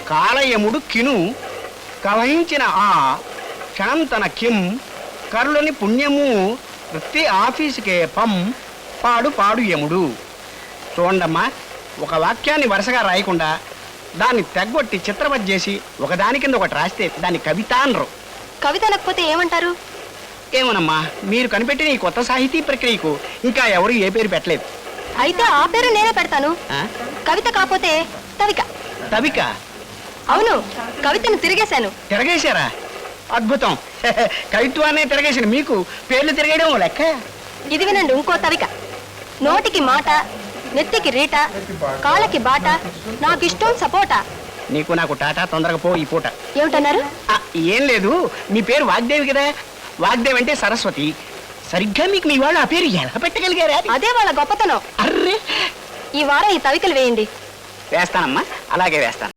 కాలయముడు కిను కవహించిన ఆ క్షణం తన కిం కరులని పుణ్యము వృత్తి ఆఫీసుకే పం పాడు పాడు యముడు. చూడండమ్మా, ఒక వాక్యాన్ని వరుసగా రాయకుండా దాన్ని తెగ్గొట్టి చిత్రవత్ చేసి ఒకదాని కింద ఒకటి రాస్తే దాన్ని కవిత అనరు. కవిత అనకపోతే ఏమంటారు? ఏమోనమ్మా, మీరు కనిపెట్టిన ఈ కొత్త సాహితీ ప్రక్రియకు ఇంకా ఎవరు ఏ పేరు పెట్టలేదు. అయితే ఆ పేరు నేనే పెడతాను. ఆ? కవిత కాకపోతే తవిక. తవిక? అవును, కవితను తిరిగేశాను. తిరగేశారా? అద్భుతం. కవిత్వాన్ని తిరగేసిన మీకు పేర్లు తిరగడం లెక్క. ఇది వినండి, ఇంకో తవిక. నోటికి మాట, నెత్తికి రీట, కాళ్ళకి బాట, నాకిష్టం సపోటా. నీకు నాకు టాటా, తొందరగా పో ఈ పూట. ఏమిటన్నారు? ఏం లేదు, మీ పేరు వాగ్దేవి కదా. వాగ్దేవి అంటే సరస్వతి. సరిగ్గా మీకు మీ వాళ్ళు ఆ పేరు ఎలా పెట్టగలిగారా? అదే వాళ్ళ గొప్పతనం. అర్రే, ఈ వారం ఈ తవికలు వేయండి. వేస్తానమ్మా, అలాగే వేస్తాను.